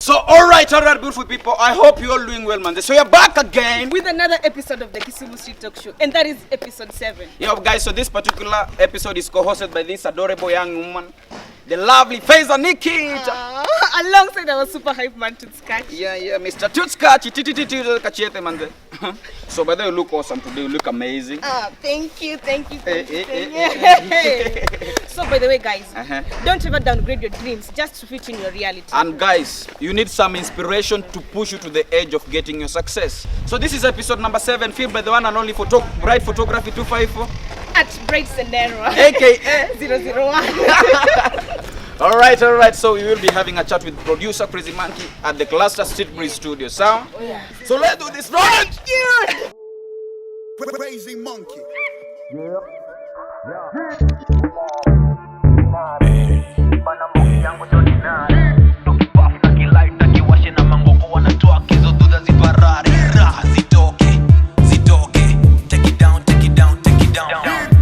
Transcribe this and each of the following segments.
So alright, beautiful people, I hope you're all doing well, man. So you're back again with another episode of the Kisumu Street Talk Show, and that is episode 7. Yeah, guys, so this particular episode is co-hosted by this adorable young woman, the lovely FayzahNiky. Alongside our super hype man, Tutskach. Yeah, Mr. Tutskach. So by the way, you look awesome today, you look amazing. Thank you. So by the way, guys, don't ever downgrade your dreams just to fit in your reality. And guys, you need some inspiration to push you to the edge of getting your success. So this is episode number 7, filmed by the one and only Bright Photography 254. At FayzahNiky, aka 001. Alright, so we will be having a chat with producer Crazymonkey at the Cluster Street Breeze Studio. So let's do this. Right? Crazymonkey.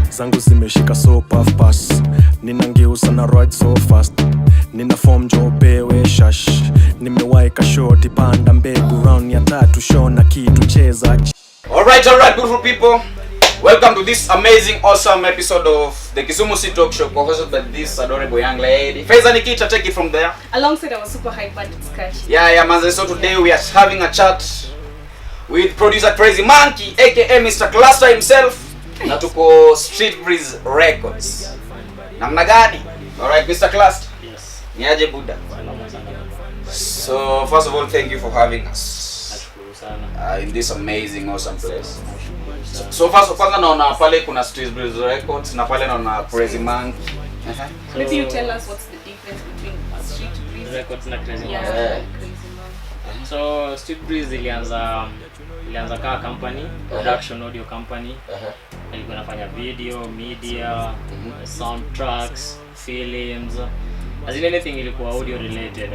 Zangu zimeshika so puff pass. Ninangeusa na ride so fast. Nina form jopewe shash. Nimewaika shorty panda mbegu round ya 3 shona kitu cheza. Alright, beautiful people. Welcome to this amazing, awesome episode of the Kisumu Street Talk Show, hosted by this adorable young lady. FayzahNiky, take it from there. Alongside our super hype man, Tutskach. Yeah, man. So today we are having a chat with producer Crazymonkey, aka Mr. Cluster himself. Na tuko Street Breeze Records. Namna gani? Alright, Mr. Cluster. Yes. Niaje Buddha. So first of all, thank you for having us in this amazing, awesome place. So first kwanza naona pale kuna Street Breeze Records na pale naona Crazymonkey. Maybe you tell us what's the difference between Street Breeze Records na Crazymonkey. Yeah. So Street Breeze ilianza kama company, production audio company. Ilikuwa inafanya video, media, soundtracks, films, as in anything ilikuwa audio related.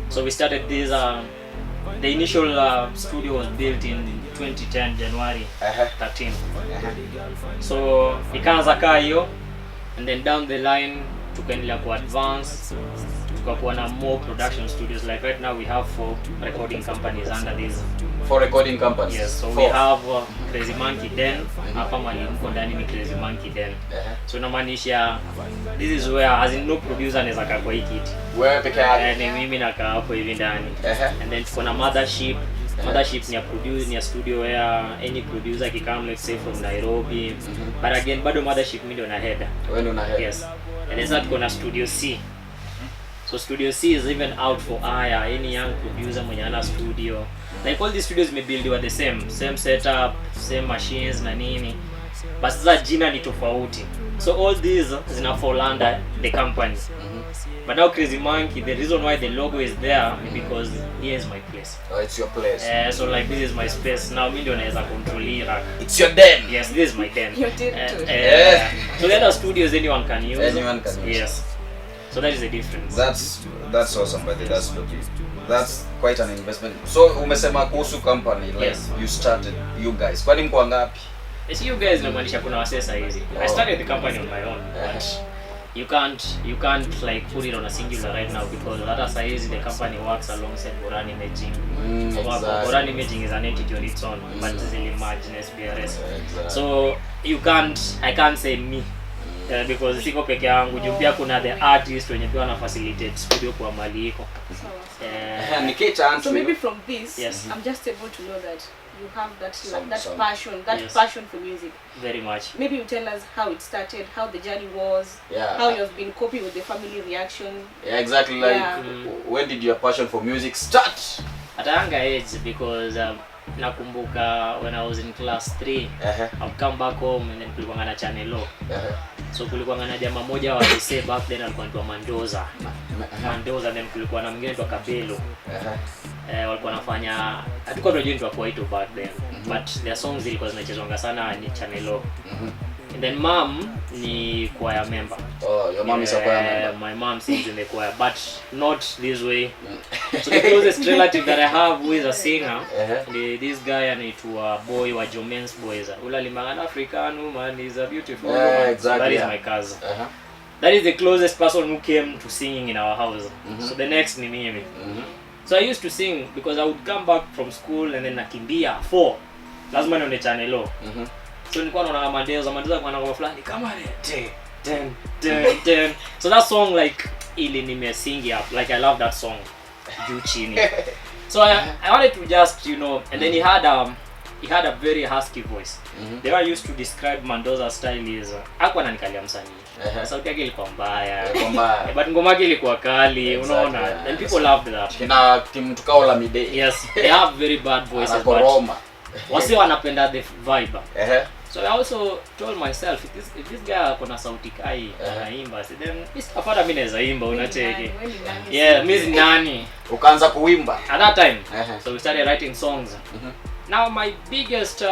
So we started this the initial studio was built in 2010 January 13. So ikaanza kaa hiyo, and then down the line tukaendelea ku advance, tukakuwa na more production studios. Like right now we have 4 recording companies under this. 4 recording companies. Yes, so we have Crazymonkey Den. Hapa mali mko ndani ni Crazymonkey Den. So inamaanisha this is where as in no producer anaweza kaa kwa hii kiti. Wewe peke yako. Ni mimi nakaa hapo hivi ndani. And then tuko na mothership. Mothership ni a studio where any producer can come, let's say from Nairobi. But again, bado mothership mimi ndio na head. Wewe ndio na head. Yes. And then tuko na Studio C. So Studio C is even out for hire, any young producer mwenye ana studio. Like all these studios may build the same setup, same machines na nini. But sasa jina ni tofauti. So all these zina fall under the company. But now Crazymonkey, the reason why the logo is there is because here is my place. Oh, it's your place. So like this is my space. Now mimi ndio naweza control hii rack. It's your den. Yes, this is my den. Your den too. So there are studios anyone can use. Anyone can use. Yes. So that is the difference. That's awesome, but that's quite an investment. So umesema kuhusu company, like yes. You started, you guys. Kwani mko ngapi? Yes, you guys namaanisha kuna wasesa hizi. I started the company on my own. But you can't like put it on a singular right now because hata saizi the company works alongside Boran Imaging. Exactly. Boran Imaging is an entity on its own, but it's still imagine SBRS. So I can't say me. Because siko peke yangu, juu pia kuna the artist wenye pia wana facilitate studio kwa mali iko. So maybe from this, yes. I'm just able to know that you have that passion, yes. passion for music. Very much. Maybe you tell us how it started, how the journey was, how you've been coping with the family reaction. Yeah, exactly. Like when did your passion for music start? At a younger age, because nakumbuka when I was in class 3, I've come back home and then kulikuwa na channel low. So kulikuwa na jamaa moja wa say back then alikuwa anaitwa Mandoza, then kulikuwa na mwingine anaitwa Kabelo. Walikuwa wanafanya hatukuwa tunajua kwa ito back then, but their songs zilikuwa zinachezwa sana ni channel low. And then mom ni choir member. Oh, your mom is a choir member. My mom sings in the choir, but not this way. So the closest relative that I have who is a singer, this guy anaitwa boy wa Jomen's Boys. Ula limangana African woman is a beautiful woman. Exactly. So that is my cousin. That is the closest person who came to singing in our house. So the next ni mimi. So I used to sing because I would come back from school and then nakimbia 4 lazima nione channel. So nilikuwa naona Mandeza kwa ngoma fulani kama ten. So that song like ili nimesingi up, like I love that song juu chini. So I wanted to just, you know, and then he had a very husky voice. They were used to describe Mandoza's style is hakuwa ananikalia msanii. Sauti yake ilikuwa mbaya. But ngoma yake ilikuwa kali, unaona. And people loved that. Kina kimtu kao la midday. Yes, they have very bad voices, but wasi wanapenda the vibe. So I also told myself, if this guy akona sauti kai anaimba, then after mimi naweza imba, unacheki. Yeah, mimi nani? Ukaanza kuimba At that time. So we started writing songs. Now my biggest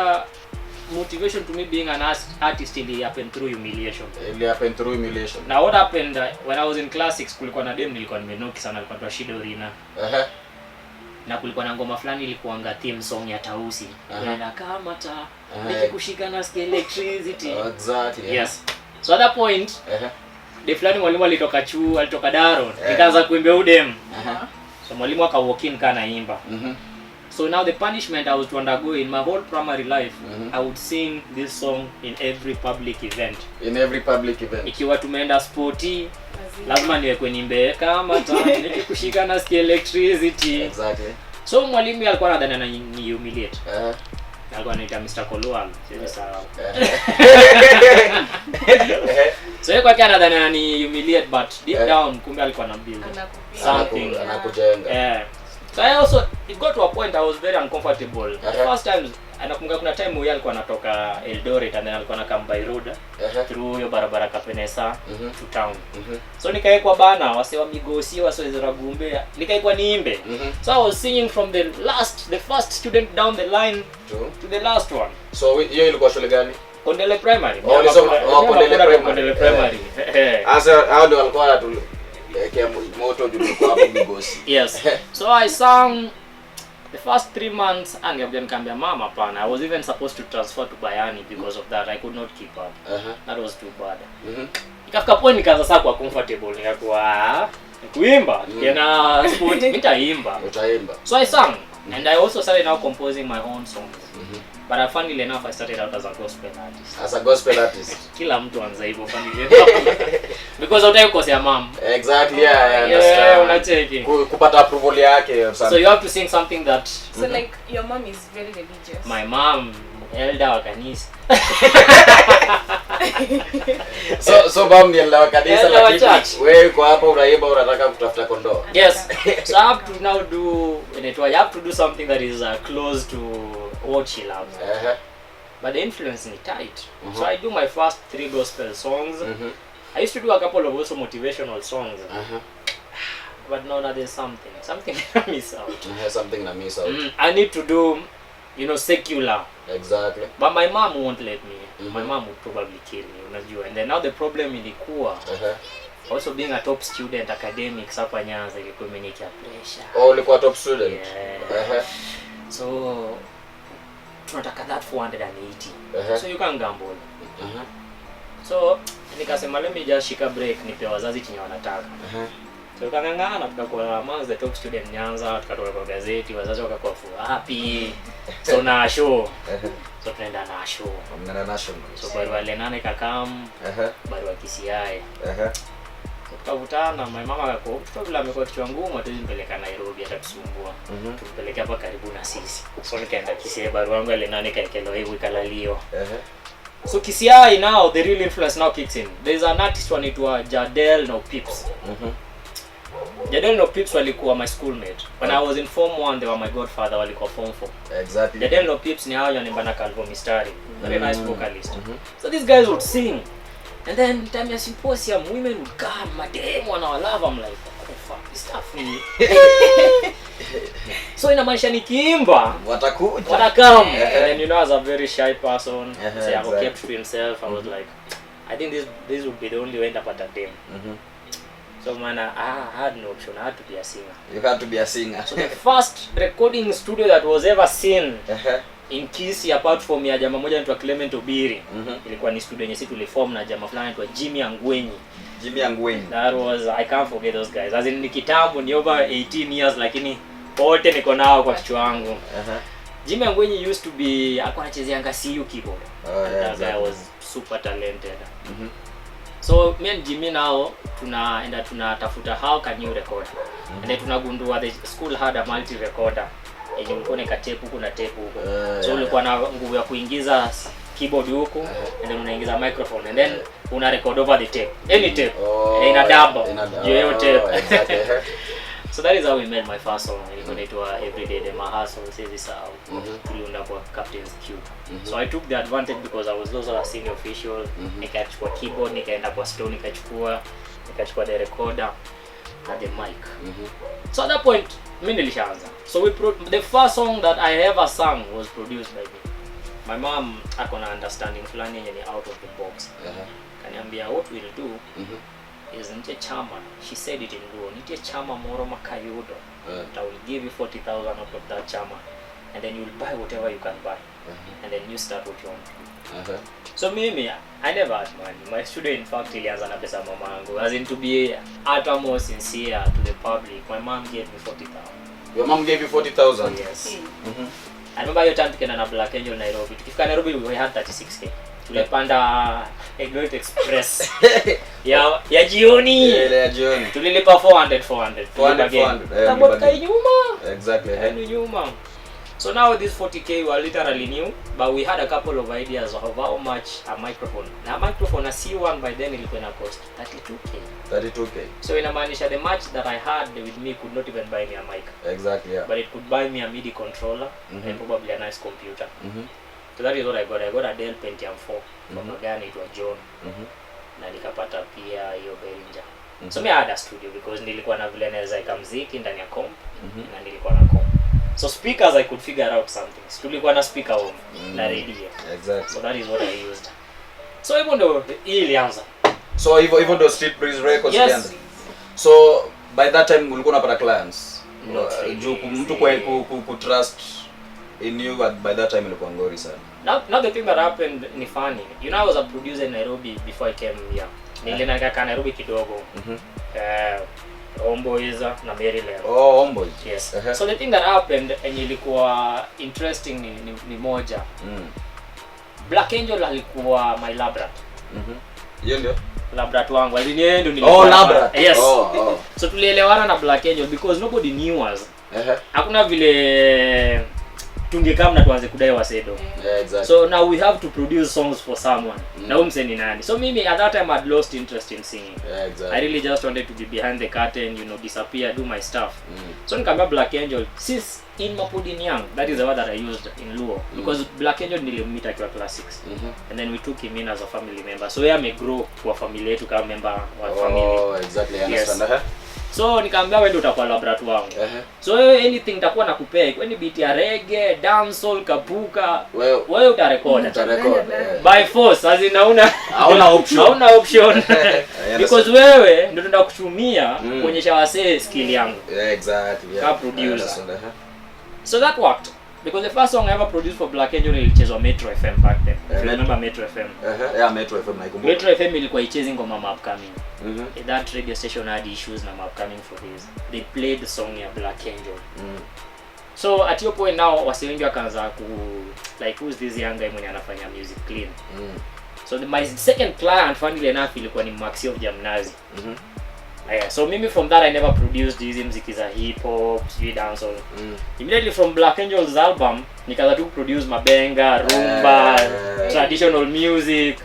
motivation to me being an artist happened through humiliation. Now what happened when I was in class 6, kulikuwa na dem nilikuwa nimenoki sana, alikuwa anaitwa Shidorina. Na kulikuwa na ngoma fulani ilikuanga theme song ya Tausi. Na kama nikikushika na electricity. Exactly. Yes. So at that point, the fulani mwalimu alitoka Daron, nikaanza kuimba udem. So mwalimu walk in kana imba. So now the punishment I was to undergo in my whole primary life, I would sing this song in every public event. Ikiwa tumeenda sporti, lazima niwekwe nimbe kama nikikushika na electricity. Exactly. So mwalimu alikuwa anadhani anani humiliate. Alikuwa anaita Mr. Kolual, sasa. So yeye kwa kana anadhani anani humiliate, but deep down kumbe alikuwa na build something anakujenga. So I also, it got to a point I was very uncomfortable. The first time, anakumbuka kuna time huyo alikuwa anatoka Eldoret and then alikuwa anakam by road through hiyo barabara Kapenesa to town. So nikaekwa bana, wase wa Migosi, wase wa Zeragumbe, nikaekwa niimbe. So I was singing from the first student down the line to the last one. So hiyo ilikuwa shule gani? Kondele Primary. Kondele Primary. Asa hao ndio walikuwa moto julikuwa hapo Migosi. Yes. So I sang the first 3 months and nikamwambia mama pana. I was even supposed to transfer to Bayani because of that. I could not keep up. That was too bad. Ikafika point nikaanza sasa kuwa comfortable, nikakuwa kuimba. Tena sport nitaimba. Utaimba. So I sang and I also started now composing my own songs. But funnily enough I started out as a gospel artist. As a gospel artist. Kila mtu anza hivyo funnily enough. Because utakosea mom. Exactly, yeah, I understand. Yeah, unacheki. Kupata approval yake or something. So you have to sing something that so like your mom is very religious. My mom elder wa kanisa. So mom ni elder wa kanisa, lakini wewe uko hapa unaimba unataka kutafuta kondoo. Yes. So I have to now you have to do something that is close to what she loves. But the influence is tight. So I do my first 3 gospel songs. I used to do a couple of also motivational songs. But now there's something I miss out. Something I miss out. I need to do, you know, secular. Exactly. But my mom won't let me. My mom would probably kill me, unajua. And then now the problem ilikuwa also being a top student academics hapa Nyanza ilikuwa imenitia pressure. Oh, ulikuwa top student. Yeah. So tunataka that 480. So you can gamble. So nikasema let me just shika break nipe wazazi chenye wanataka. So tukangangana tukakuwa among the top student Nyanza, tukatoka kwa gazeti, wazazi wakakuwa happy. So na show. So tunaenda na show. Mnaenda national. So barua lenane kakam. Barua KSTS. Tukavutana, my mama akako, vile amekuwa kichwa ngumu hatuzimpeleka Nairobi atatusumbua. Tumpeleke hapa karibu na sisi. So nikaenda KSTS, barua yangu lenane kaekelewa hivi kalalio. So KSTS now the real influence now kicks in. There is an artist anaitwa Jadel no Pips. Jadel no Pips walikuwa my schoolmate. When I was in form 1 they were my godfather, walikuwa form 4. Exactly. Jadel no Pips ni hao yanaimba na Calvo Mistari. Very nice vocalist. So these guys would sing. And then time ya symposium women would come, madam wana love, I'm like, oh fuck, this stuff ni. So inamaanisha nikiimba watakuja. Watakam. And then you know as a very shy person, say I kept to himself, I was like, I think this would be the only way napata dem. So man, I had no option. I had to be a singer. You had to be a singer. So the first recording studio that was ever seen in Kisii apart from ya jamaa moja anaitwa Clement Obiri, ilikuwa ni studio yenye sisi tuliform na jamaa fulani anaitwa Jimmy Angwenyi. Jimmy Angwenyi. That was, I can't forget those guys. As in ni kitambo, ni over 18 years, lakini wote niko nao kwa kichwa wangu. Jimmy Angwenyi used to be alikuwa anachezea CU keyboard. That guy was super talented. So me and Jimmy now tunatafuta how can you record. And then tunagundua the school had a multi recorder. Yenye ulikuwa na tape huko na tape huko. So ulikuwa na nguvu ya kuingiza keyboard huko and then unaingiza microphone and then una record over the tape. Any tape. Ina double. Your tape. Exactly. So that is how we made my first song. Ilikuwa inaitwa Everyday the Hustle says this out. Tuliunda kwa Captain's Cube. So I took the advantage because I was also a senior official. Nikachukua keyboard, nikaenda kwa store nikachukua the recorder and the mic. So at that point mimi nilishaanza. So the first song that I ever sang was produced by me. My mom akona understanding fulani yenye out of the box. Kaniambia what we'll do is nitie chama. She said it in Luo. Nitie chama moro makayudo. I will give you 40,000 out of that chama and then you'll buy whatever you can buy. And then you start what you want to do. So mimi, I never had money. My studio in fact ilianza na pesa mama yangu. As in to be uttermost sincere to the public, my mom gave me 40,000. Your mom gave you 40,000? Yes. I remember your time tukienda na Black Angel Nairobi. Tukifika Nairobi we had 36k. Tulipanda Great Express. ya jioni. Ya jioni. Tulilipa 400. Taboka nyuma. Exactly. Nyuma. So now this 40k were literally new, but we had a couple of ideas of how much a microphone. Now a microphone, a C1 by then ilikuwa na cost 32k. So inamaanisha the match that I had with me could not even buy me a mic. Exactly, yeah. But it could buy me a MIDI controller and probably a nice computer. So that is what I got. I got a Dell Pentium 4 from a guy named John. Na nikapata pia hiyo Behringer. So me had a studio because nilikuwa na vile naweza ikamziki ndani ya comp na nilikuwa na comp. So speakers I could figure out something. Tulikuwa na speaker home na radio. Exactly. So that is what I used. So hivyo ndo ilianza. So hivyo ndo Street Breeze Records ilianza. So by that time ulikuwa unapata clients. Mtu ku trust in you by that time ilikuwa ngori sana. Now the thing that happened ni funny. You know I was a producer in Nairobi before I came here. Nilienda Nairobi kidogo. Homeboys na Maryland. Oh, Homeboys. Yes. So the thing that happened and ilikuwa interesting ni moja. Black Angel alikuwa my labrat. Hiyo ndio labrat wangu. Aliniye ndio nilikuwa. Oh, labrat. Yes. Oh. So tulielewana na Black Angel because nobody knew us. Hakuna vile tungekaa na tuanze kudai wasedo. Yeah, exactly. So now we have to produce songs for someone. Na umse ni nani? So mimi at that time I'd lost interest in singing. Yeah, exactly. I really just wanted to be behind the curtain, disappear, do my stuff. So nikamwambia Black Angel, since in Mapudin Young, that is the word that I used in Luo, because Black Angel nilimmeet akiwa class 6. And then we took him in as a family member. So yeye amegrow kwa familia yetu kama member wa family. Oh, exactly. I understand. Yes. So nikamwambia wewe ndio utakuwa labrat wangu. So anything nitakuwa nakupea, iwe ni beat ya reggae, dancehall, kapuka, wewe utarecord. By force, as in hauna option. Because wewe ndio tunataka kutumia kuonyesha wasee skill yangu. Yeah, exactly. Yeah. Ka producer. So that worked. Because the first song I ever produced for Black Angel ilichezwa Metro FM back then. If you remember Metro FM. Yeah, Metro FM naikumbuka. Metro FM ilikuwa ichezing ngoma upcoming. That radio station had issues na upcoming for this. They played the song ya Black Angel. So at your point now wase wengi wakaanza ku like who's this young guy mwenye anafanya music clean. So my second client funnily enough ilikuwa ni Maxi of Jamnazi. So mimi from that I never produced hizi muziki za hip hop, dancehall. Immediately from Black Angel's album nikaanza tu produce mabenga, rumba, traditional music.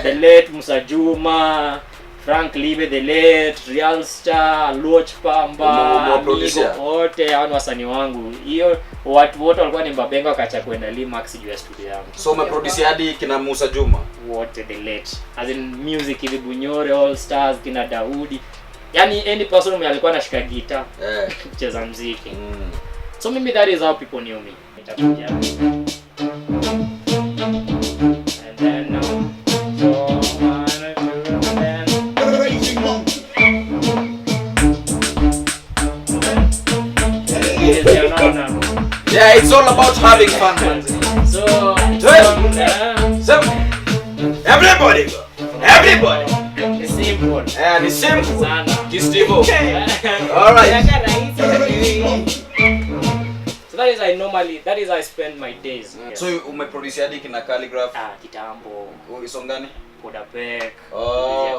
The late Musa Juma, Frank Libe the late, Real Star, Loch Pamba, wote hao wasanii wangu. Hiyo watu wote walikuwa ni mabenga wakacha kwenda Limax juu ya studio yangu. So umeproduce hadi kina Musa Juma? Wote the late. As in music hivi Bunyore, All Stars, kina Daudi. Yani any person who alikuwa anashika guitar kucheza muziki. So maybe that is how people knew me. Nitakuja. And then now yeah, it's all about having fun, man. So everybody. The simple. Yeah, the simple. Sana. Kistivo. All right. So that is I spend my days. Yes. So umeproduce hadi kina Calligraph? Kitambo. Song gani? Podapek.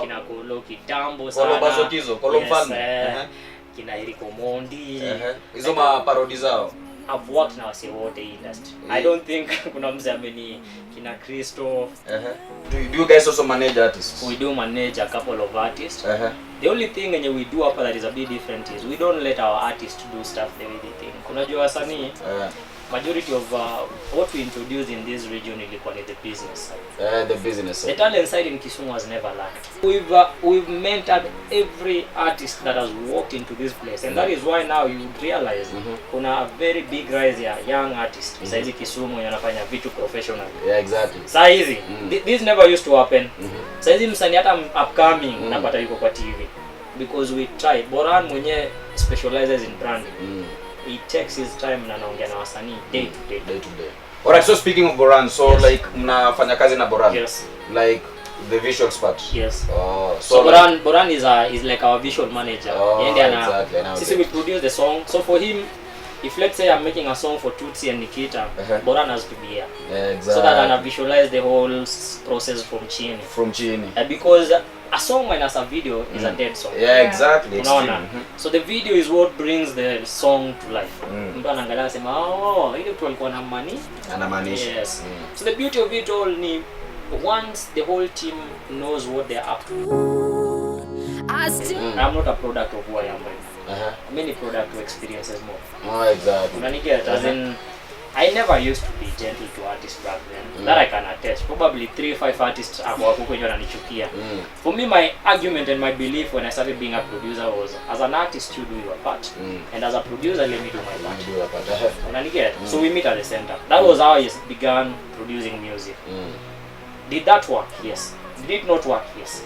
Kina Kolo kitambo sana. Kolo Bazokizo, Kolo Mfalme. Kina Eriko Mondi. Hizo ma parody zao. I've worked na wase wote industry. I don't think kuna mzee ameni kina Christoph. Do you guys also manage artists? We do manage a couple of artists. The only thing we do hapa that is a bit different is we don't let our artists do stuff the way they think. Unajua wasanii majority of what we introduce in this region ilikuwa ni the business side. The business side. The talent side in Kisumu has never lacked. We've mentored every artist that has walked into this place, and that is why now you realize kuna a very big rise ya young artists besides Kisumu yanafanya vitu professional. Yeah, exactly. Saa hizi this never used to happen. Saa hizi msanii hata upcoming napata yuko kwa TV because we try. Boran mwenye specializes in branding. He takes his time na anaongea na wasanii day to day. Alright, so speaking of Boran, so like mnafanya kazi na Boran? Yes. Like the visual expert? Yes. So Boran is like our visual manager. Exactly. Sisi we produce the song. So for him, if let's say I'm making a song for Tutsi and Nikita, Boran has to be here. Yeah, exactly. So that I visualize the whole process from chini. Because a song minus a video is a dead song. Yeah, exactly. So the video is what brings the song to life. Mtu anaangalia anasema ile mtu alikuwa na money. Anamaanisha. Yes. So the beauty of it all ni once the whole team knows what they are up to. I'm not a product of who I am right now. I'm a product of experiences more. Exactly. Unaniget, as in I never used to be gentle to artists back then. That I can attest. Probably 3-5 artists hapo kwenye wananichukia. For me, my argument and my belief when I started being a producer was, as an artist you do your part, and as a producer let me do my part. Unaniget? So we meet at the center. That was how I began producing music. Did that work? Yes. Did it not work? Yes.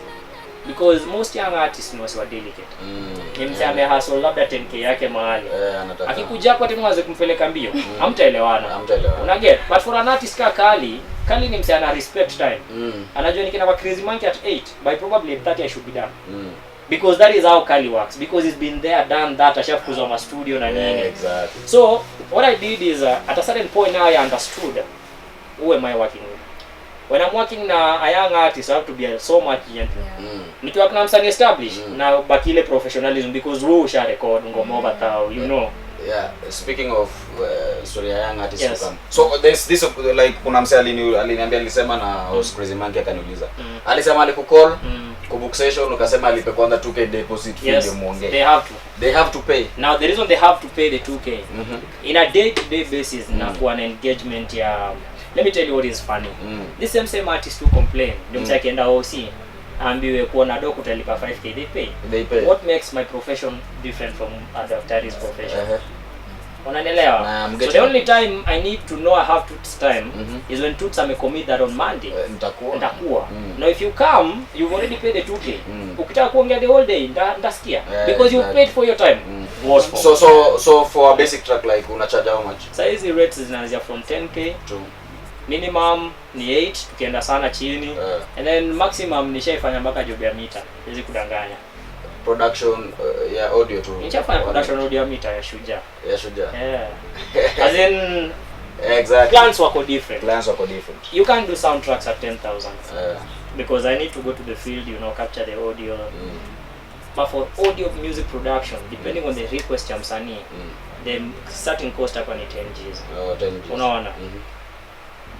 Because most young artists ni wasiwa delicate. Mse amehustle labda 10k yake mahali. Akikuja kwa timu waze kumpeleka mbio, hamtaelewana. Unaget? But for an artist ka Kali ni mse ana respect time. Anajua nikina kwa Crazymonkey at 8, by probably 8:30 I should be done. Because that is how Kali works. Because he's been there, done that, ashafukuzwa ma studio na nini. Exactly. So what I did is at a certain point now I understood who am I working with. When I'm working na a young artist, I have to be so much gentle. Nikiwa na msanii established na bakile professionalism because wewe usha record ngoma batao, you know. Yeah, speaking of sorry, young artists who come. So there's this like kuna msee aliniambia alisema na host Crazymonkey akaniuliza. Alisema alikukall kubook session ukasema alipe kwanza 2k deposit ndio muongee. They have to pay. Now the reason they have to pay the 2k in a day to day basis na kwa an engagement ya. Let me tell you what is funny. This same artist who complain, ndio msaki enda OC, ambiwe kuona doku utalipa 5k, they pay. What makes my profession different from other artists' profession? Unanielewa? So the only time I need to know I have Toots time is when Toots commit that on Monday. Nitakuwa. Now if you come, you've already paid the 2k. Ukitaka kuongea the whole day, ndasikia. Because you paid for your time. So for a basic track like una charge how much? Size rates zinaanzia from 10k to minimum ni 8 tukienda sana chini and then maximum nishaifanya mpaka job ya mita hizi kudanganya production ya audio tu nishafanya production audio ya mita ya Shujaa as in exactly plans wako different you can't do soundtracks at 10,000 because I need to go to the field, you know, capture the audio but for audio music production depending on the request ya msanii the starting cost hapa ni 10 Gs. 10 Gs unaona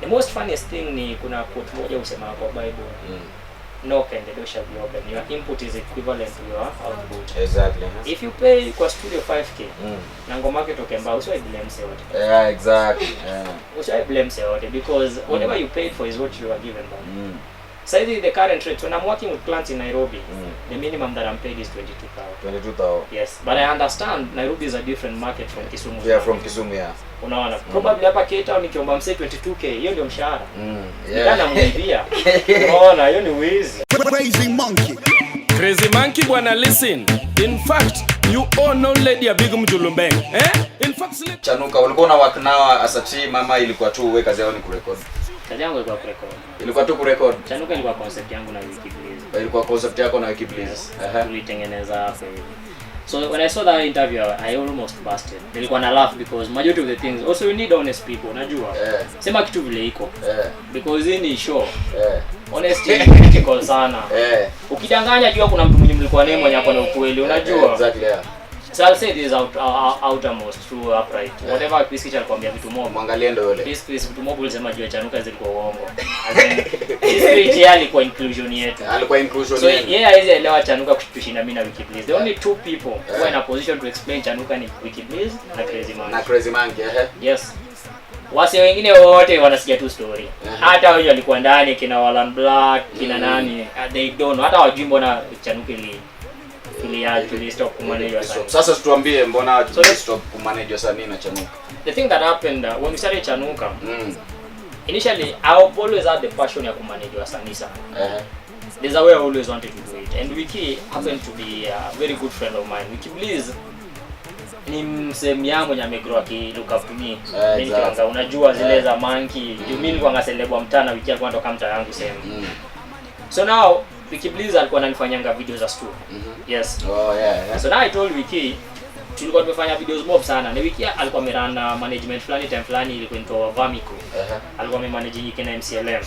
the most funniest thing ni kuna quote moja usema kwa Bible knock and the door shall be open. Your input is equivalent to your output. Exactly. If you pay kwa studio 5k na ngoma yake toke mbao usiwahi blame say wote. Yeah, exactly. Usiwahi blame say wote because whatever you paid for is what you are given back. So the current rate when I'm working with clients in Nairobi, the minimum that I'm paid is 22,000. 22,000. Yes, but I understand Nairobi is a different market from Kisumu. Yeah, from Kisumu, yeah. Unaona, probably hapa Cape Town nikiomba mse 22k, hiyo ndio mshahara. Nikana mwibia. Unaona, hiyo ni wizi. Crazymonkey. Crazymonkey bwana, listen. In fact, you all know lady ya big mjulumbeng. In fact, Chanuka, ulikuwa na work now as a team mama ilikuwa tu wewe kazi yao ni kurecord. Kazi yangu ilikuwa kurecord. Ilikuwa tu kurecord. Chanuka ilikuwa concept yangu na Wiki Please. Ilikuwa concept yako na Wiki Please. Tulitengeneza hapo hivi. So when I saw that interview, I almost busted. Nilikuwa na laugh because majority of the things also you need honest people, unajua. Sema kitu vile iko. Because in show. Honesty is critical sana. Ukidanganya jua kuna mtu mwenye mlikuwa naye mwenye hapo na ukweli, unajua. Exactly. So I'll say this outermost true upright. Whatever Chris alikwambia vitu mob. Mwangalie ndo yule. Chris vitu mob ulisema jua chanuka zilikuwa uongo. Chris alikuwa inclusion yetu. Alikuwa inclusion yetu. yetu. So yeye hizi elewa chanuka kutushinda mimi na Wiki Please. The only two people who are in a position to explain chanuka ni Wiki Please na Crazymonkey. Na Crazymonkey, Yes. Wase wengine wote wanasikia tu story. Hata wao walikuwa ndani kina Walan Black, kina nani, they don't know. Hata wajui mbona chanuka ili stop kumanage wasanii. Sasa tuambie mbona stop kumanage wasanii na chanuka. The thing that happened when we started chanuka, initially I've always had the passion ya kumanage wasanii sana. There's a way I always wanted to do it, and Wiki happened to be a very good friend of mine. Wiki Please ni msemi yangu mwenye amegrow look up to me. Mimi kwanza unajua zile za Monkey, mimi nilikuwa ngaselebwa mtana Wiki alikuwa anatoka mtaa yangu sema. So now Wiki Please alikuwa ananifanyanga videos za stu. Yes. So now I told Wiki tulikuwa tumefanya videos mob sana. Na Wiki alikuwa amerana management fulani time fulani ilikuwa inaitwa Vamico. Alikuwa amemanage yake na MCLM.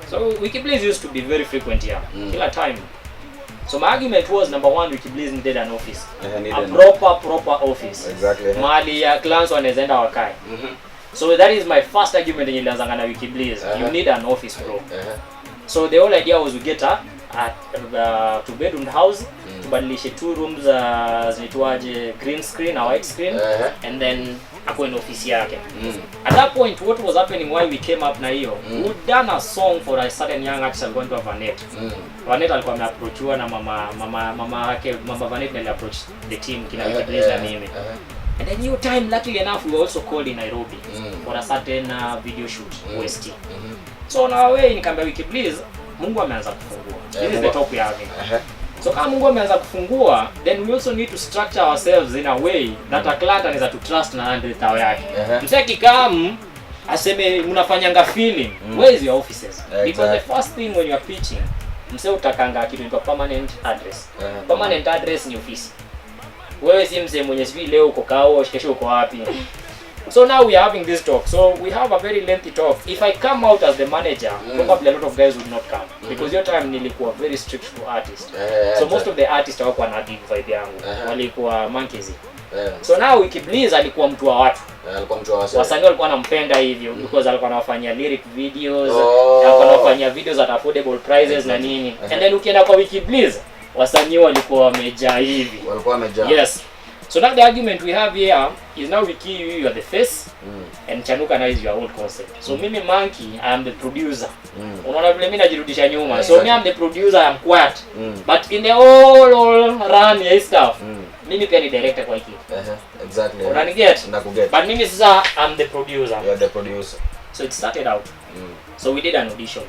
So Wiki Please used to be very frequent here. Kila time. So my argument was number one, Wiki Please needed an office. A proper office. Exactly. Mahali ya clients wanaenda wakae. So that is my first argument yenye nilianza na Wiki Please. You need an office, bro. So the whole idea was we get a two-bedroom house, tubadilishe 2 rooms zinaitwaje green screen na white screen, and then ako in office yake. At that point, what was happening why we came up na hiyo, we done a song for a certain young artist going to Vanet. Vanet alikuwa ameapproachwa na mama yake, mama Vanet ndiye approach the team kina Wiki Please na mimi. And then new time, luckily enough, we were also called in Nairobi for a certain video shoot, OST. So on our way nikamwambia Wiki Please, Mungu ameanza kufungua. This is the top we are having. So kama Mungu ameanza kufungua, then we also need to structure ourselves in a way that a client anaweza to trust na 100,000 yake. Mseki kama aseme mnafanyanga feeling, where is your offices? Because the first thing when you are pitching, mse utakanga kitu inaitwa permanent address. Permanent address ni office. Wewe si mse mwenye sivi leo uko kao, kesho uko wapi? So now we are having this talk. So we have a very lengthy talk. If I come out as the manager, probably a lot of guys would not come. Because your time nilikuwa very strict to artists. So most of the artists hawakuwa na vibe yangu. Walikuwa monkeys. So now Wiki Please alikuwa mtu wa watu. Alikuwa mtu wa watu. Wasanii walikuwa wanampenda hivyo because alikuwa anafanya lyric videos, alikuwa anafanya videos at affordable prices na nini. And then ukienda kwa Wiki Please, wasanii walikuwa wamejaa hivi. Walikuwa wamejaa. Yes. So now the argument we have here is now Wiki, you are the face, and Chanuka now is your old concept. So mimi Monkey, I am the producer. Unaona vile mimi najirudisha nyuma. So me I'm the producer, I am quiet. But in the all run ya stuff, mimi pia ni director kwa hiki. Exactly. Unaniget? Nakuget. But mimi sasa I'm the producer. You are the producer. So it started out. So we did an audition.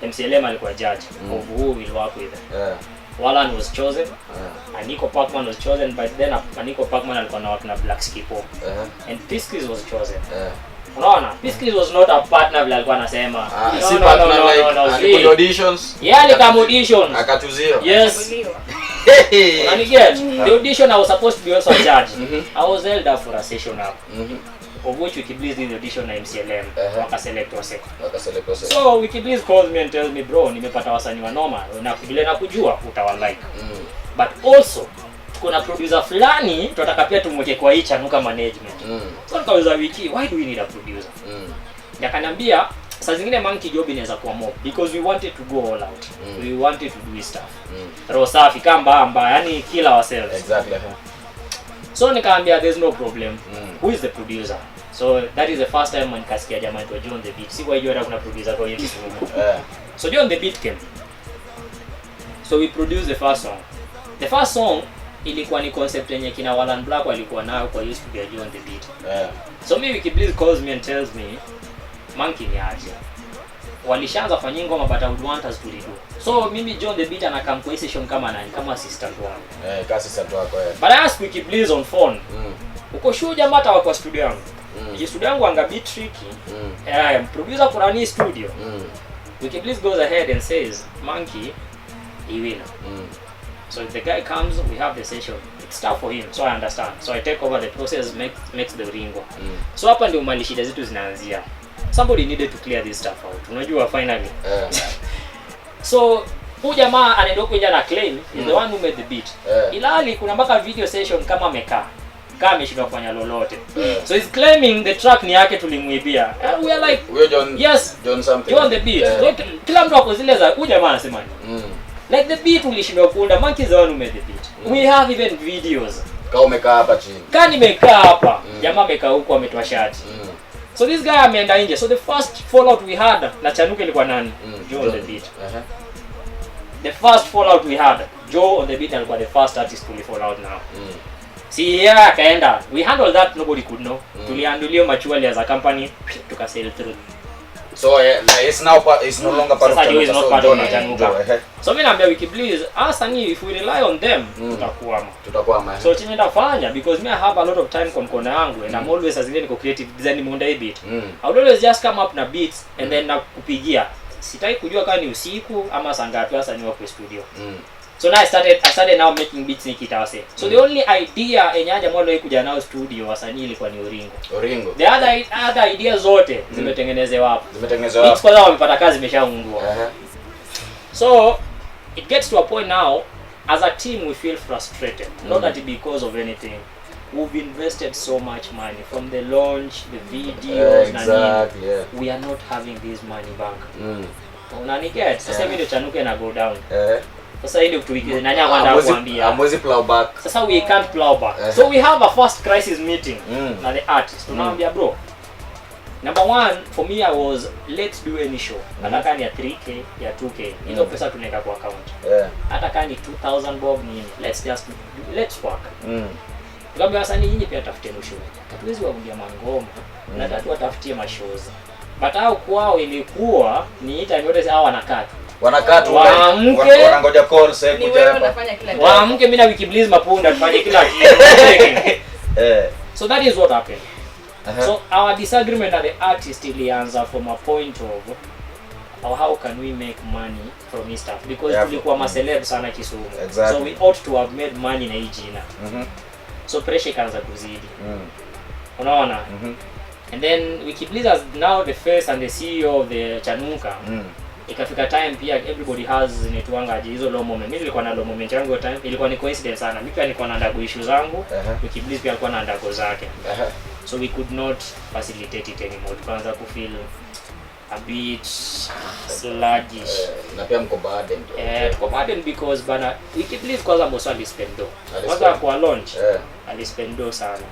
MCLM alikuwa judge of who we'll work with. Walan was chosen. Aniko Parkman was chosen, but then Aniko Parkman alikuwa na watu na Black Skipo. And Piskis was chosen. Unaona? Piskis was not a partner vile alikuwa anasema. Si partner like auditions. Yeah, like auditions. Akatuzio. Yes. Unaniget? The audition I was supposed to be also a judge. I was held up for a session up. Of which Wiki Please did the audition na MCLM. Wakaselect wase. So Wiki Please calls me and tells me, bro, nimepata wasanii wa noma na vile nakujua utawalike. But also kuna producer fulani tunataka pia tumweke kwa hii Chanuka management. So nikauliza Wiki, why do we need a producer? Akaniambia saa zingine Monkey job inaweza kuwa mob because we wanted to go all out. We wanted to do stuff. Roho safi kamba yani kill ourselves. Exactly. So nikamwambia there's no problem. Who is the producer? So that is the first time when nikasikia jamaa tu John the Beat. Sikuwa hata kuna producer kwa hiyo Kisumu. So John the Beat came. So we produced the first song. The first song ilikuwa ni concept yenye kina Walan Black walikuwa nayo kwa used to be John the Beat. So me Wiki Please calls me and tells me, Monkey ni aje. Walishaanza fanyia ngoma but I would want us to redo. So mimi John the Beat anakam kwa session kama nani, kama assistant wangu. Kama assistant wako. But I asked Wiki Please on phone. Uko sure jamaa hata wako studio yangu? Studio yangu anga bit tricky. Producer kuna ni studio. Wiki Please goes ahead and says, Monkey, he will. So if the guy comes, we have the session. It's tough for him, so I understand. So I take over the process, makes the ringo. So hapa ndio mali shida zetu zinaanzia. Somebody needed to clear this stuff out. Unajua finally. So huyu jamaa anaenda kuja na claim is the one who made the beat. Ilali kuna mpaka video session kama amekaa. Kama ameshindwa kufanya lolote. So he's claiming the track ni yake tulimuibia. We are like, yes, John something. You're on the beat. So kila mtu ako zile za huyu jamaa anasema nini? Like the beat ulishindwa kuunda, Monkey is the one who made the beat. We have even videos. Kama umekaa hapa chini. Kama nimekaa hapa, jamaa amekaa huko ametoa shati. So this guy ameenda nje. So the first fallout we had na Chanuka ilikuwa nani? Joe on the beat. The first fallout we had, Joe on the beat alikuwa the first artist to fall out now. See here akaenda. We handled that, nobody could know. Tulihandle machuali as a company, tukasail through. So it's no longer part of Chanuka. So mimi naambia Wiki please, if we rely on them, tutakwama. So chenye nafanya because me I have a lot of time kwa mkono yangu and I'm always as niko creative design muunda hii beat. I would always just come up na beats and then nakupigia. Sitaki kujua kama ni usiku ama saa ngapi hasa ni wako studio. So now I started now making beats nikitawase. So the only idea enyaja mwana kuja nao studio wasanii ilikuwa ni Oringo. The other ideas zote zimetengenezewa hapo. Beats kwa sababu wamepata kazi imeshaungua. So it gets to a point now as a team we feel frustrated. Not that because of anything. We've invested so much money from the launch, the videos, exactly, we are not having this money back. Unaniget? Sasa hivi ndio Chanuka na go down. Sasa ndio tuwiki nani akwenda kuambia. Amwezi plow back. Sasa we can't plow back. So we have a first crisis meeting na the artist. Tunaambia bro. Number one for me I was let's do any show. Nataka ni ya 3k, ya 2k. Hizo pesa tunaweka kwa account. Hata kama ni 2000 bob nini. Let's work. Tukamwambia wasanii nyinyi pia tafuteni show. Hatuwezi waundia mangoma. Na tatu watafutie mashows. But hao kwao ilikuwa ni time yote hao wanakata wanangoja call sasa kuja hapa. Waamke mimi na Wiki Bliss mapunda tufanye kila kitu. So that is what happened. So our disagreement at the artist ilianza from a point of how can we make money from this stuff because tulikuwa maceleb sana Kisumu. So we ought to have made money na hii jina. So pressure ikaanza kuzidi. Unaona? And then Wiki Bliss is now the face and the CEO of the Chanuka. Ikafika time pia everybody has netwanga hizo low moment. Mimi nilikuwa na low moment yangu time ilikuwa ni coincidence sana. Mimi pia nilikuwa na undergo issues zangu. Wiki Bliss pia alikuwa na undergo zake. So we could not facilitate it anymore. Tukaanza ku feel a bit sluggish. Na pia mko burden. Tuko burden because bana Wiki Bliss kwanza mboso alispendo. Kwanza kwa launch alispendo sana.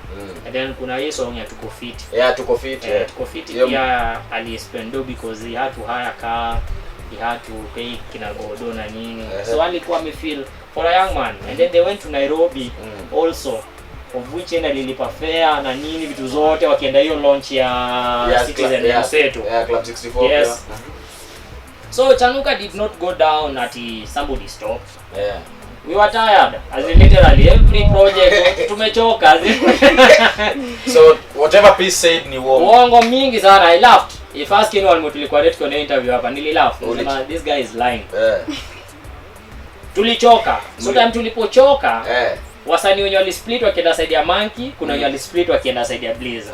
And then kuna hii song ya Tuko Fit. Tuko Fit. Tuko Fit pia alispendo because he had to hire car, he had to pay kinagodo na nini. So alikuwa amefeel for a young man. And then they went to Nairobi also. Of which alilipa fare na nini vitu zote wakienda hiyo launch ya Citizen ya Seto. Club 64. Yes. So Chanuka did not go down at somebody stopped. We were tired. As in literally every project tumechoka. So whatever piece said ni uongo mingi sana. I laughed. If asking one tulikuwa ready kwenye interview hapa nililaugh. This guy is lying. Tulichoka. So time tulipochoka wasanii wenye walisplit wakienda side ya Monkey, kuna wenye walisplit wakienda side ya Bliss.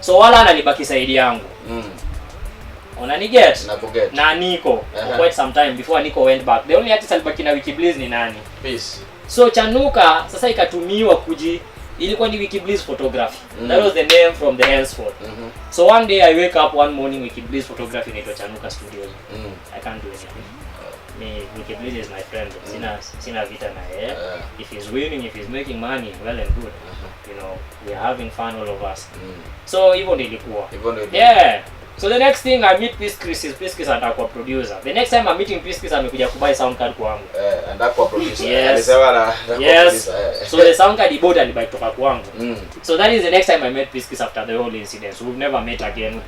So wala analibaki side yangu. Unaniget? Na Nico. For quite some time before Nico went back. The only artist alibaki na Wiki Bliss ni nani? Peace. So Chanuka sasa ikatumiwa ilikuwa ni Wiki Bliss photography. That was the name from the henceforth. So one day I wake up one morning Wiki Bliss photography inaitwa Chanuka Studios. I can't do anything. Wiki Bliss is my friend. Sina vita na yeye. If he's winning, if he's making money, well and good. You know, we are having fun all of us. So hivyo nilikuwa. Yeah. So the next thing I meet Piskis atakuwa producer. The next time I'm meeting Piskis amekuja kubuy sound card kwangu. Ndakuwa producer. Alisema na yes. So the sound card ibota alibuy kutoka kwangu. So that is the next time I met Piskis after the whole incident. So we've never met again.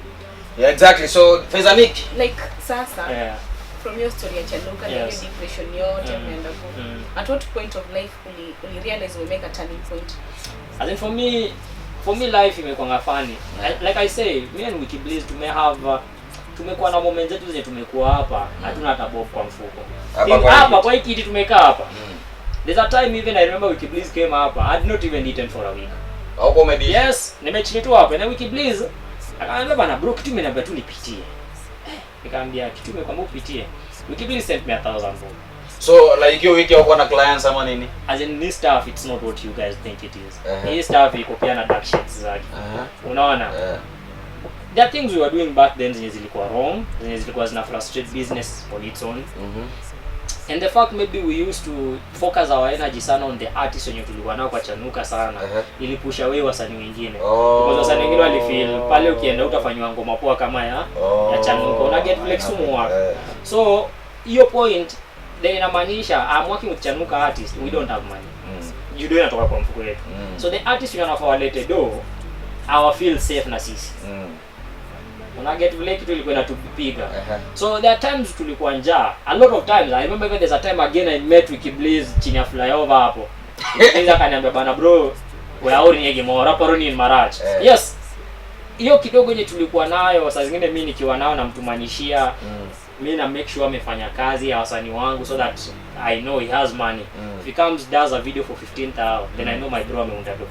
Yeah, exactly. So FayzahNiky like sasa from your story ya Chanuka na your depression yote umeenda huko. At what point of life uli realize we make a turning point? I think for me life imekuwa funny. Like I say, me and Wiki Bliss tumekuwa na moments zetu zenye tumekuwa hapa hatuna hata bob kwa mfuko. Hapa kwa hiki kiti tumekaa hapa. There's a time even I remember Wiki Bliss came up. I had not even eaten for a week. Au comedy? Yes, nimechini tu hapo. Na Wiki Bliss akaambia bana bro, kitu nimeniambia tu nipitie. Nikamwambia kitu nimekwambia upitie. Wiki Bliss sent me 1,000 bob. So like hiyo wiki uko na clients ama nini? As in this stuff, it's not what you guys think it is. This stuff iko pia na dark shades zake. Unaona? There are things we were doing back then zenye zilikuwa wrong, zenye zilikuwa zina frustrate business on its own. And the fact maybe we used to focus our energy sana on the artists wenye tulikuwa nao kwa Chanuka sana, ilipusha away wasanii wengine. Because wasanii wengine walifeel pale ukienda utafanywa ngoma poa kama ya Chanuka, una get flex work. So hiyo point then inamaanisha I'm working with Chanuka artists, we don't have money. You don't inatoka kwa mfuko yetu. So the artists we wanafaa walete do our feel safe na sisi. Una get vile kitu ilikuwa inatupiga. So there are times tulikuwa njaa. A lot of times I remember even there's a time again I met Wiki Bliss chini ya flyover hapo. Bliss akaniambia bana bro, we are already ngege more raporoni in Marach. Yes. Hiyo kidogo yenye tulikuwa nayo saa zingine mimi nikiwa nao na mtumanishia. Mimi na make sure amefanya kazi ya wasanii wangu so that I know he has money. If he comes does a video for 15,000 then I know my bro ameunda do.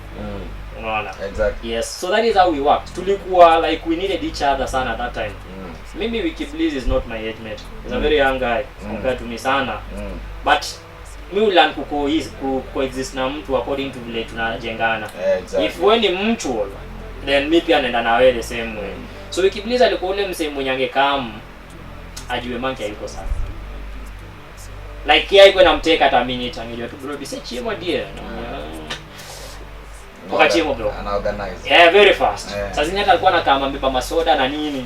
Unaona? Exactly. Yes, so that is how we worked. Tulikuwa like we needed each other sana at that time. Maybe Wiki Bliss is not my age mate. He's a very young guy compared to me sana. But me learn coexist na mtu according to vile tunajengana. Exactly. If we ni mutual then me pia naenda na wewe the same way. So Wiki Bliss alikuwa ule msemo mwenye angekam ajue Monkey hayuko sana. Like yeye alikuwa namteka hata minute angejua tu bro say chama dear. Wakachimo bro. Ana organize. Yeah, very fast. Sasa zingine alikuwa anakaa mbeba masoda na nini.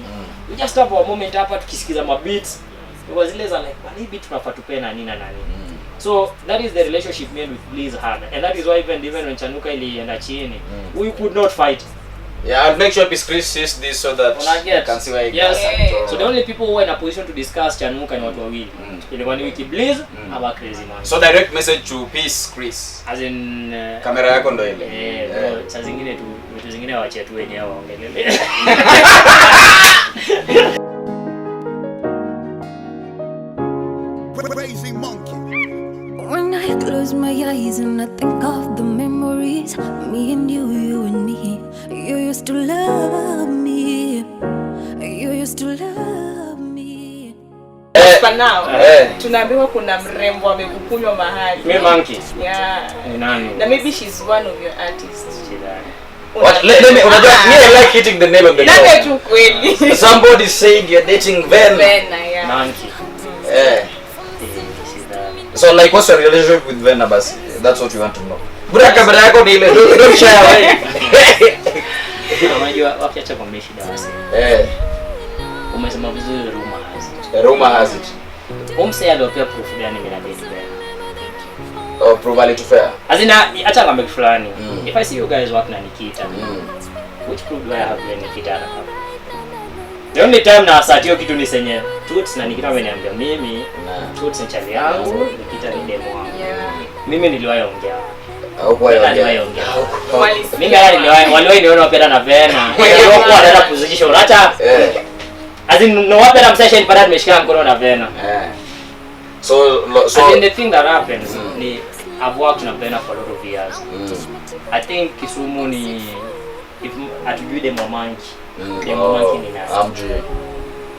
We just have a moment hapa tukisikiza mabeats. Because zile za like wani beat tunafaa tupe na nini na nini. So that is the relationship made with Bliss had. And that is why even when Chanuka ilienda chini, we could not fight. Yeah, I'll make sure Chris sees this so that you can see where he yes. So the only people who were in a position to discuss Chanuka ni watu wawili. Ilikuwa ni Wiki Bliss ama Crazymonkey. So direct message to Peace Chris. As in kamera yako ndo ile. Bro, saa zingine tu vitu zingine waachie tu wenyewe waongelele. Crazymonkey. When I close my eyes and I think of the memories, me and you and me. You used to love me. You used to love me. For now, tunaambiwa kuna mrembo amekukunywa mahali. Me Monkey. Yeah. Ni nani? Na maybe she's one of your artists. What? Let me I like hitting the nail on the door. Nani tu kweli. Somebody saying you're dating Ven. Yeah. Monkey. So like what's your relationship with Ven Abbas? That's what you want to know. Bura kamera yako ni ile don't share away. Unajua wakiacha kwa shida basi. Umesema vizuri rumor has it. Rumor has it. Umse aliyopia proof gani mimi na date Ven? Oh, probably to fair. Azina acha kama fulani. If I see you guys work na Nikita. Which proof do I have when Nikita hapa? The only time na asatio kitu ni senye Toots na Nikita wameniambia mimi na Toots ni chali yangu, Nikita ni demo wangu. Mimi niliwahi ongea. Au kwa hiyo niliwahi ongea. Mimi waliwahi niona wapenda na Vena. Ndio wanaenda position hata azin no wapenda msession para nimeshika mkono na Vena. So and the thing that happens ni I've worked na Vena for a lot of years. I think Kisumu ni if atujui demo Monkey. Demo Monkey ni nani? Amjui.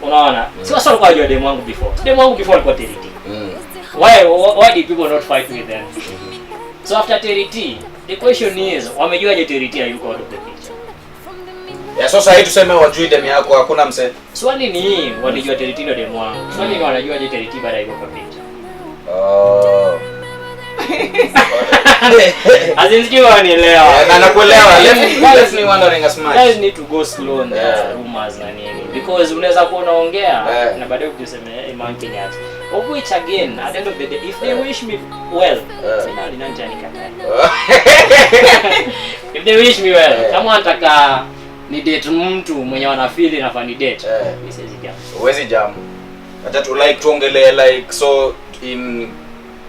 Unaona? Si wasoro kwa hiyo demo wangu before. Demo wangu before alikuwa TRT. Why did people not fight with them? So after TRT, the question is, wamejua je TRT hayuko out of the picture? Yeah, so sasa tuseme wajui demo yako hakuna mse. Swali ni walijua TRT ndio demo wangu. Swali ni wanajua je TRT baada yuko kwa picture. Azinjua nielewa. Na nakuelewa. Let's me wondering as much. Guys need to go slow on the rumors na nini because unaweza kuwa unaongea na baadaye ukisema Monkey ni ati. Of which again at the end of the day if they wish me well, sina ni nani kataa. If they wish me well, kama wanataka ni date mtu mwenye wanafeel na fani date. Siwezi jam. Huwezi jam. Acha tu like tuongelee like so in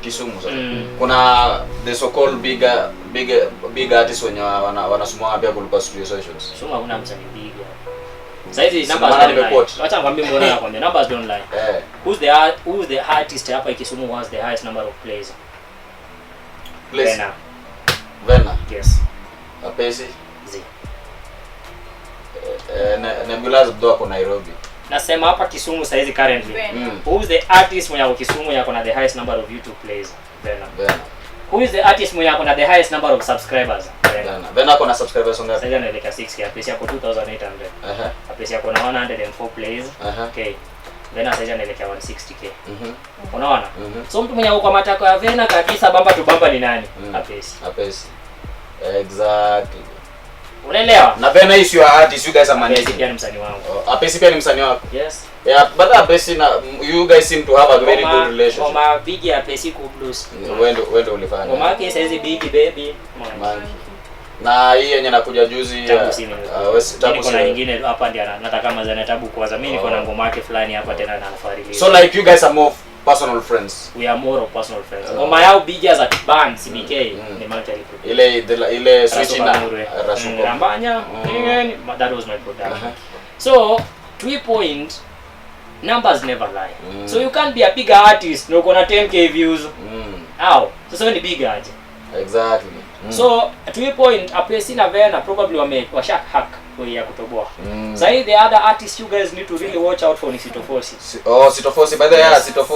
Kisumu sasa. Kuna the so called big artists wenye wanasumwa pia kulipa studio sessions. Soma kuna msanii big. Saizi numbers don't lie. Wacha ngwambie mbona nakwambia numbers don't lie. Who's the artist hapa Kisumu who has the highest number of plays? place? Vena. Yes. Apesi. Z. Nebula's kwa Nairobi. Nasema hapa Kisumu saizi currently. Who is the artist mwenye ako Kisumu yako na the highest number of YouTube plays? Vena. Who is the artist mwenye ako na the highest number of subscribers? Vena ako na subscribers ngapi? Sasa anaelekea 6k, apesi yako 2800. Apesi yako na 104 plays. Okay. Vena sasa anaelekea 160k. Unaona? So mtu mwenye kwa matako ya Vena kabisa bamba tu bamba ni nani? Apesi. Exactly. Unaelewa? Na Vena is your artist, you guys are managing. Apesi pia ni msanii wangu. Apesi pia ni msanii wako? Yes. Yeah, but Apesi na you guys seem to have a very good relationship. Kama big ya Apesi ku blues. Wendo ulifanya. Kama yake saizi big baby. Monkey. Na hii yenye nakuja juzi tabu na nyingine hapa ndio nataka mazana tabu kwanza. Mimi niko na ngoma yake fulani hapa tena na nafarili. So like you guys are more personal friends. We are more of personal friends. Ngoma yao big as a band CBK ni Monkey. Ile switch na Rambanya. That was my production. So to a point, numbers never lie. So you can't be a big artist no kuna 10k views. How? So ni big aje. Exactly. So to a point Apesi na Vena probably washa hack way ya kutoboa. Sasa the other artists you guys need to really watch out for ni Sitofosi. Sitofosi by the way,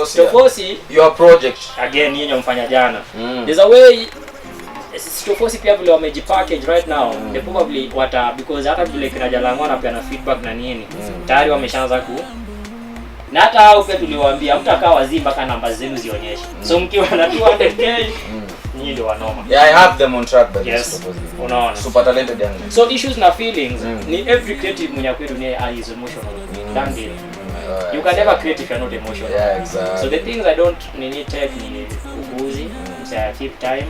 Sitofosi your project again yenye mfanya jana. There's a way Sitofosi pia vile wamejipackage right now. They probably because hata vile kina Jalangwa na pia na feedback na nini. Tayari wameshaanza ku na hata hao pia tuliwaambia mtakaa wazimba kana namba zenu zionyeshe. So mkiwa na 200k nyinyi ndio wanoma. Yeah, I have them on track by yes. Unaona. Super talented young. So issues na feelings ni every creative mwenye kwetu ni is emotional. Damn deal. You can never create if you're not emotional. Yeah, exactly. So the things I don't take ni upuzi, say keep time.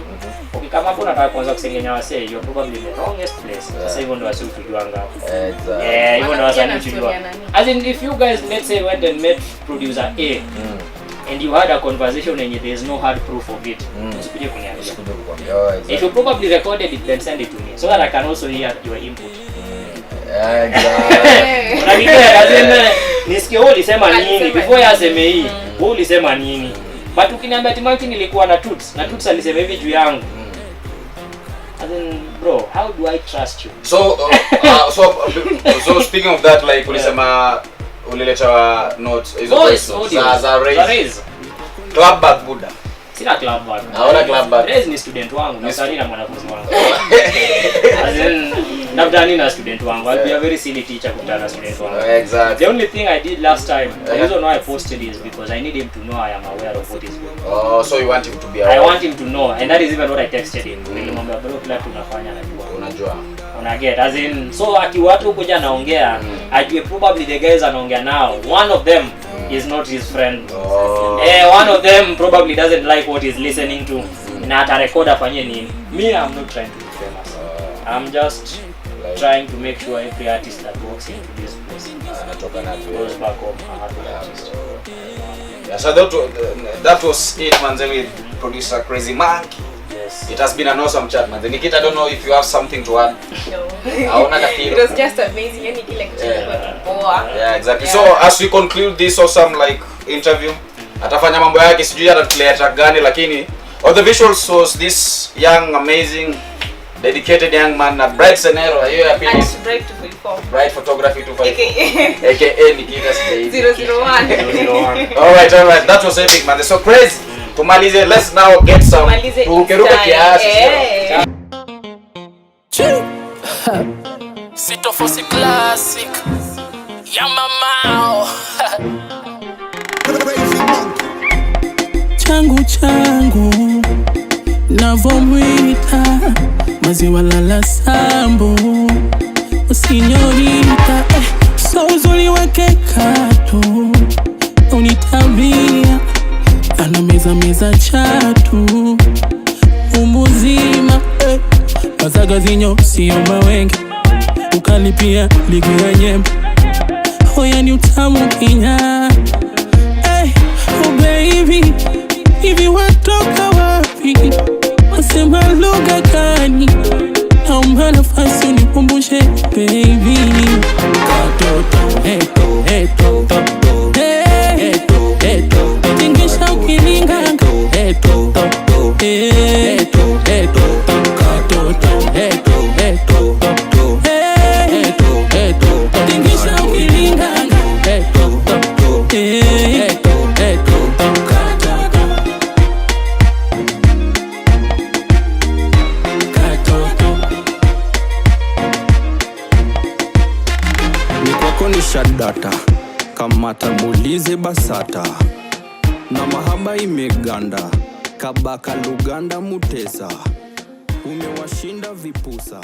Ukikama hapo unataka kuanza kusengenya wasee, you're probably in the wrongest place. Sasa hivyo ndio wasee tujuanga hapo. Exactly. Yeah, hivyo ndio wasee tujua. As in if you guys let's say went and met producer A and you had a conversation and there is no hard proof of it. Usikuje kuniambia. Exactly. If you probably recorded it then send it to me so that I can also hear your input. Exactly. Unajua nisikie wewe ulisema nini before yaseme hii. Wewe ulisema nini? But ukiniambia Monkey nilikuwa na Tuts alisema hivi juu yangu. And then bro, how do I trust you? So speaking of that like ulisema ulileta notes hizo za raise. Club bag Buddha. Sina club bag. Hauna club bag. Raise ni student wangu na sari na mwanafunzi wangu. As in nabdani na student wangu. I'll be a very silly teacher kutana na student wangu. Exactly. The only thing I did last time, the reason why I posted is because I need him to know I am aware of what is going on. Oh, so you want him to be aware. I want him to know and that is even what I texted him. Nilimwambia bro kila tunafanya unajua. Una get as in so akiwatu huko jana naongea, ajue probably the guys anaongea now. One of them is not his friend. One of them probably doesn't like what he's listening to. Na atarecord afanye nini. Me I'm not trying to be famous. I'm just trying to make sure every artist that walks into this place goes back home a happy artist. Yeah, so that was it manze with producer Crazymonkey. Yes. It has been an awesome chat manze. Nikita, I don't know if you have something to add. No. It was just amazing. Yani kile kitu poa. Yeah, exactly. Yeah. So as we conclude this awesome like interview, atafanya mambo yake sijui atatuplay track gani lakini all the visuals was this young amazing dedicated young man na Bright Senero hiyo ya pili. Bright 254. Bright Photography 254. AKA Nikita 001. Alright, that was epic man. So crazy. Tumalize, let's now get some tukeruka kiasi. Sitofosi classic ya mamao. Changu navomwita maziwa lala sambo usinyorita so uzuri wake kato unitabia ana meza chatu umuzima mazaga zinyo sio mawenge ukalipia ligu ya nyembe hoya ni utamu kinya oh baby hivi watoka wapi wasema lugha gani naomba nafasi unikumbushe baby katoto eto tingisha ukininganga eto kudata kamata mulize basata na mahaba imeganda kabaka Luganda mutesa umewashinda vipusa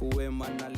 uwe manali